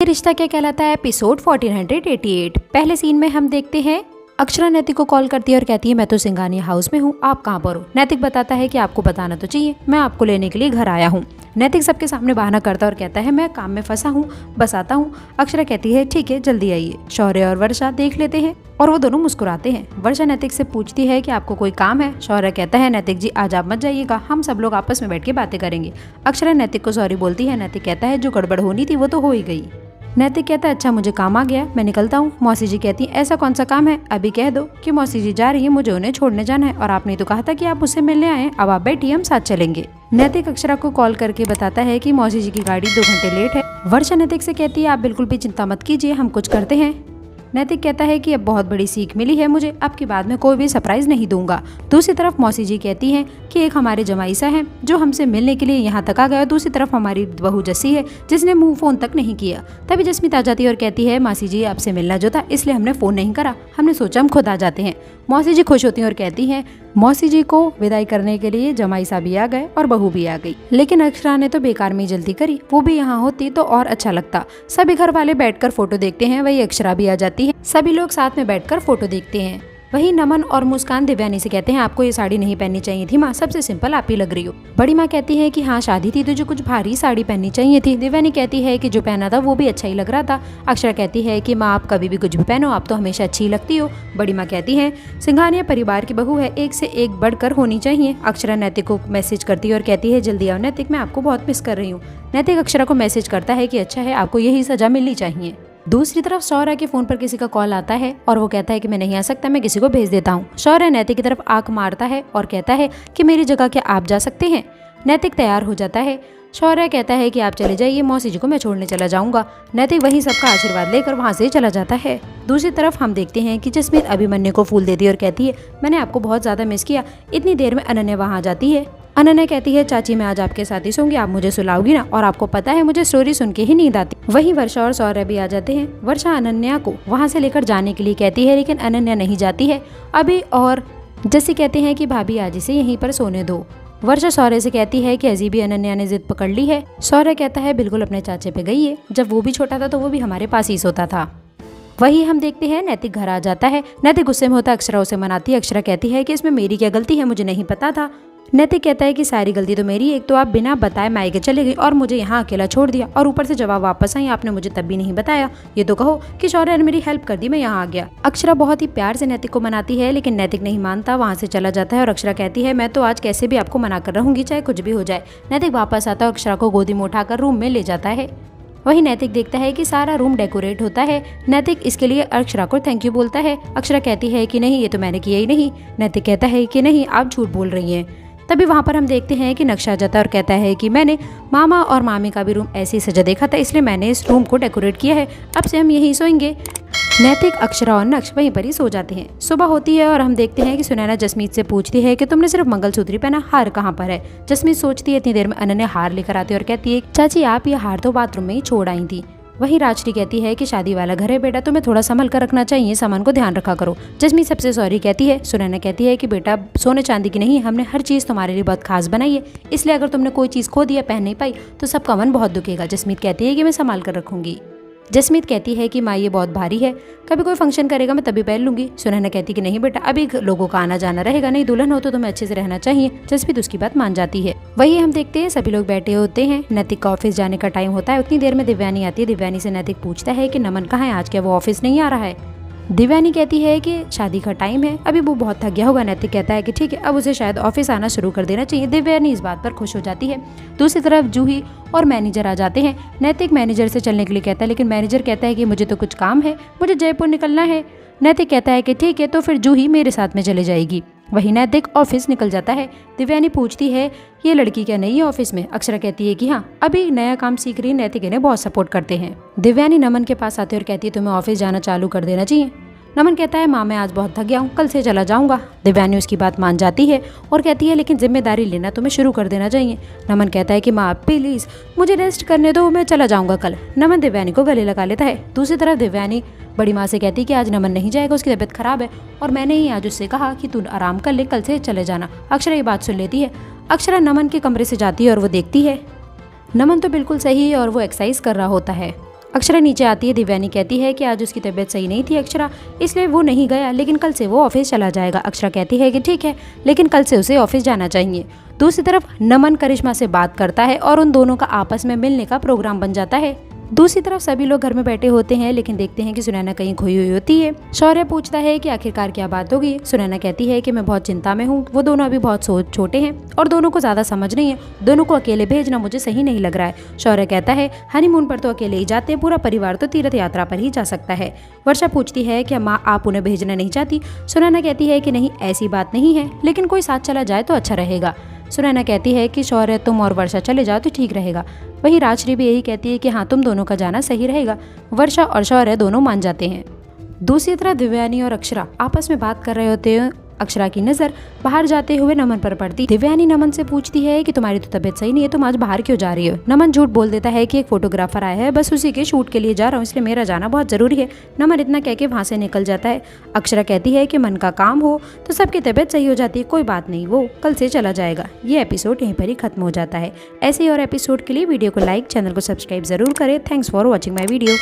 ये रिश्ता क्या कहलाता है एपिसोड 1488। पहले सीन में हम देखते हैं अक्षरा नैतिक को कॉल करती है और कहती है मैं तो सिंघानिया हाउस में हूँ, आप कहाँ पर हो। नैतिक बताता है कि आपको बताना तो चाहिए, मैं आपको लेने के लिए घर आया हूँ। नैतिक सबके सामने बहाना करता है और कहता है मैं काम में फंसा हूँ, बस आता हूँ। अक्षरा कहती है ठीक है जल्दी आइए। शौर्य और वर्षा देख लेते हैं और वो दोनों मुस्कुराते हैं। वर्षा नैतिक से पूछती है कि आपको कोई काम है। शौर्य कहता है नैतिक जी आज आप मत जाइएगा, हम सब लोग आपस में बैठ के बातें करेंगे। अक्षरा नैतिक को सॉरी बोलती है। नैतिक कहता है जो गड़बड़ होनी थी वो तो हो ही गई। नैतिक कहता है अच्छा मुझे काम आ गया, मैं निकलता हूँ। मौसी जी कहती है ऐसा कौन सा काम है, अभी कह दो कि मौसी जी जा रही है, मुझे उन्हें छोड़ने जाना है और आपने तो कहा था कि आप मुझसे मिलने आए, अब आप बैठिए हम साथ चलेंगे। नैतिक अक्षरा को कॉल करके बताता है कि मौसी जी की गाड़ी 2 घंटे लेट है। वर्षा नैतिक से कहती है आप बिल्कुल भी चिंता मत कीजिए, हम कुछ करते हैं। नैतिक कहता है कि अब बहुत बड़ी सीख मिली है मुझे, अब की बाद में कोई भी सरप्राइज नहीं दूंगा। दूसरी तरफ मौसी जी कहती हैं कि एक हमारे जमाई सा है जो हमसे मिलने के लिए यहाँ तक आ गया, दूसरी तरफ हमारी बहू जस्सी है जिसने मुंह फोन तक नहीं किया। तभी जस्मीत आ जाती है और कहती है मासी जी आपसे मिलना जो था इसलिए हमने फोन नहीं करा, हमने सोचा हम खुद आ जाते हैं। मौसी जी खुश होती हैं और कहती हैं मौसी जी को विदाई करने के लिए जमाई साहब भी आ गए और बहू भी आ गई, लेकिन अक्षरा ने तो बेकार में जल्दी करी, वो भी यहाँ होती तो और अच्छा लगता। सभी घर वाले बैठकर फोटो देखते हैं, वही अक्षरा भी आ जाती है, सभी लोग साथ में बैठकर फोटो देखते हैं। वही नमन और मुस्कान दिव्यानी से कहते हैं आपको ये साड़ी नहीं पहननी चाहिए थी माँ, सबसे सिंपल आप ही लग रही हो। बड़ी माँ कहती है कि हाँ शादी थी तो जो कुछ भारी साड़ी पहननी चाहिए थी। दिव्यानी कहती है कि जो पहना था वो भी अच्छा ही लग रहा था। अक्षरा कहती है कि माँ आप कभी भी कुछ भी पहनो, आप तो हमेशा अच्छी लगती हो। बड़ी माँ कहती है सिंघानिया परिवार की बहू है, एक से एक बढ़कर होनी चाहिए। अक्षरा नैतिक को मैसेज करती है और कहती है जल्दी आओ नैतिक, मैं आपको बहुत मिस कर रही हूँ। नैतिक अक्षरा को मैसेज करता है कि अच्छा है आपको यही सजा मिलनी चाहिए। दूसरी तरफ शौर्य के फोन पर किसी का कॉल आता है और वो कहता है कि मैं नहीं आ सकता, मैं किसी को भेज देता हूँ। शौर्य नैतिक की तरफ आंख मारता है और कहता है कि मेरी जगह क्या आप जा सकते हैं। नैतिक तैयार हो जाता है। शौर्य कहता है कि आप चले जाइए, मौसी जी को मैं छोड़ने चला जाऊंगा। नैतिक वहीं सबका आशीर्वाद लेकर वहां से चला जाता है। दूसरी तरफ हम देखते हैं कि जस्मीत अभिमन्यु को फूल देती है और कहती है मैंने आपको बहुत ज्यादा मिस किया। इतनी देर में अनन्या वहां आ जाती है। अनन्या कहती है चाची मैं आज आपके साथ ही सोऊंगी, आप मुझे सुलाओगी ना, और आपको पता है मुझे स्टोरी सुन के ही नींद आती। वहीं वर्षा और शौर्य भी आ जाते हैं। वर्षा अनन्या को वहां से लेकर जाने के लिए कहती है लेकिन अनन्या नहीं जाती है अभी, और जस्सी कहते हैं कि भाभी आज इसे यहीं पर सोने दो। वर्षा शौर्य से कहती है कि अजीब ही अनन्या ने जिद पकड़ ली है। शौर्य कहता है बिल्कुल अपने चाचे पे गई है, जब वो भी छोटा था तो वो भी हमारे पास ही सोता था। वही हम देखते हैं नैतिक घर आ जाता है। नैतिक गुस्से में होता है, अक्षरा उसे मनाती है। अक्षरा कहती है कि इसमें मेरी क्या गलती है, मुझे नहीं पता था। नैतिक कहता है कि सारी गलती तो मेरी, एक तो आप बिना बताए मायके चले गई और मुझे यहाँ अकेला छोड़ दिया, और ऊपर से जवाब वापस आई आपने मुझे तब भी नहीं बताया। ये तो कहो कि शौर्य ने मेरी हेल्प कर दी, मैं यहाँ आ गया। अक्षरा बहुत ही प्यार से नैतिक को मनाती है लेकिन नैतिक नहीं मानता, वहाँ से चला जाता है। और अक्षरा कहती है मैं तो आज कैसे भी आपको मना कर रहूंगी, चाहे कुछ भी हो जाए। नैतिक वापस आता है और अक्षरा को गोदी में उठाकर रूम में ले जाता है। वही नैतिक देखता है कि सारा रूम डेकोरेट होता है। नैतिक इसके लिए अक्षरा को थैंक यू बोलता है। अक्षरा कहती है कि नहीं ये तो मैंने किया ही नहीं। नैतिक कहता है कि नहीं आप झूठ बोल रही हैं। तभी वहाँ पर हम देखते हैं कि नक्शा आ जाता है और कहता है कि मैंने मामा और मामी का भी रूम ऐसे ही सजा देखा था, इसलिए मैंने इस रूम को डेकोरेट किया है, अब से हम यहीं सोएंगे। नैतिक अक्षरा और नक्श वहीं पर ही सो जाते हैं। सुबह होती है और हम देखते हैं कि सुनैना जसमीत से पूछती है कि तुमने सिर्फ मंगलसूत्र ही पहना, हार कहाँ पर है। जसमीत सोचती है, इतनी देर में अनन्या हार लेकर आती है और कहती है चाची आप ये हार तो बाथरूम में ही छोड़ आई थी। वहीं राजश्री कहती है कि शादी वाला घर है बेटा, तुम्हें थोड़ा संभल कर रखना चाहिए, सामान को ध्यान रखा करो। जसमीत सबसे सॉरी कहती है। सुनैना कहती है कि बेटा सोने चांदी की नहीं, हमने हर चीज़ तुम्हारे लिए बहुत खास बनाई है, इसलिए अगर तुमने कोई चीज़ खो दिया पहन नहीं पाई तो सबका मन बहुत दुखेगा। जसमीत कहती है कि मैं संभाल कर रखूंगी। जसमीत कहती है कि माँ ये बहुत भारी है, कभी कोई फंक्शन करेगा मैं तभी पहन लूंगी। सुनैना कहती कि नहीं बेटा अभी लोगों का आना जाना रहेगा, नहीं दुल्हन हो तो तुम्हें अच्छे से रहना चाहिए। जसमीत उसकी बात मान जाती है। वही हम देखते हैं सभी लोग बैठे होते हैं। नैतिक का ऑफिस जाने का टाइम होता है। उतनी देर में दिव्यानी आती है। दिव्यानी से नैतिक पूछता है कि नमन कहाँ है, आज क्या वो ऑफिस नहीं आ रहा है। दिव्यानी कहती है कि शादी का टाइम है, अभी वो बहुत थक गया होगा। नैतिक कहता है कि ठीक है अब उसे शायद ऑफिस आना शुरू कर देना चाहिए। दिव्यानी इस बात पर खुश हो जाती है। दूसरी तरफ जूही और मैनेजर आ जाते हैं। नैतिक मैनेजर से चलने के लिए कहता है लेकिन मैनेजर कहता है कि मुझे तो कुछ काम है, मुझे जयपुर निकलना है। नैतिक कहता है कि ठीक है तो फिर जूही मेरे साथ में चले जाएगी। वही नैतिक ऑफिस निकल जाता है। दिव्यानी पूछती है ये लड़की क्या नई है ऑफिस में। अक्षरा कहती है कि हाँ अभी नया काम सीख रही है। नैतिक इन्हें बहुत सपोर्ट करते हैं। दिव्यानी नमन के पास आती है और कहती है तुम्हें ऑफिस जाना चालू कर देना चाहिए। नमन कहता है माँ मैं आज बहुत थक गया हूँ, कल से चला जाऊंगा। दिव्यानी उसकी बात मान जाती है और कहती है लेकिन जिम्मेदारी लेना तुम्हें शुरू कर देना चाहिए। नमन कहता है कि माँ प्लीज मुझे रेस्ट करने दो, मैं चला जाऊंगा कल। नमन दिव्यानी को गले लगा लेता है। दूसरी तरफ दिव्यानी बड़ी माँ से कहती है कि आज नमन नहीं जाएगा, उसकी तबीयत खराब है और मैंने ही आज उससे कहा कि तू आराम कर ले, कल से चले जाना। अक्षरा ये बात सुन लेती है। अक्षरा नमन के कमरे से जाती है और वो देखती है नमन तो बिल्कुल सही है और वो एक्सरसाइज कर रहा होता है। अक्षरा नीचे आती है। दिव्यानी कहती है कि आज उसकी तबीयत सही नहीं थी अक्षरा, इसलिए वो नहीं गया, लेकिन कल से वो ऑफिस चला जाएगा। अक्षरा कहती है कि ठीक है, लेकिन कल से उसे ऑफिस जाना चाहिए। दूसरी तरफ नमन करिश्मा से बात करता है और उन दोनों का आपस में मिलने का प्रोग्राम बन जाता है। दूसरी तरफ सभी लोग घर में बैठे होते हैं, लेकिन देखते हैं कि सुनैना कहीं खोई हुई होती है। शौर्य पूछता है कि आखिरकार क्या बात होगी। सुनैना कहती है कि मैं बहुत चिंता में हूँ, वो दोनों अभी बहुत छोटे हैं और दोनों को ज्यादा समझ नहीं है, दोनों को अकेले भेजना मुझे सही नहीं लग रहा है। शौर्य कहता है हनीमून पर तो अकेले ही जाते हैं, पूरा परिवार तो तीर्थ यात्रा पर ही जा सकता है। वर्षा पूछती है कि माँ आप उन्हें भेजना नहीं चाहती। सुनैना कहती है कि नहीं, ऐसी बात नहीं है, लेकिन कोई साथ चला जाए तो अच्छा रहेगा। सुनैना कहती है कि शौर्य तुम और वर्षा चले जाओ तो ठीक रहेगा। वहीं राजश्री भी यही कहती है कि हाँ, तुम दोनों का जाना सही रहेगा। वर्षा और शौर्य दोनों मान जाते हैं। दूसरी तरफ दिव्यानी और अक्षरा आपस में बात कर रहे होते हैं। अक्षरा की नज़र बाहर जाते हुए नमन पर पड़ती। दिव्यानी नमन से पूछती है कि तुम्हारी तो तबीयत सही नहीं है, तुम आज बाहर क्यों जा रही हो। नमन झूठ बोल देता है कि एक फोटोग्राफर आया है, बस उसी के शूट के लिए जा रहा हूँ, इसलिए मेरा जाना बहुत जरूरी है। नमन इतना कह के वहाँ से निकल जाता है। अक्षरा कहती है कि मन का काम हो तो सबकी तबीयत सही हो जाती है, कोई बात नहीं, वो कल से चला जाएगा। ये एपिसोड यहीं पर ही खत्म हो जाता है। ऐसे ही और एपिसोड के लिए वीडियो को लाइक, चैनल को सब्सक्राइब जरूर करें। Thanks for watching my video.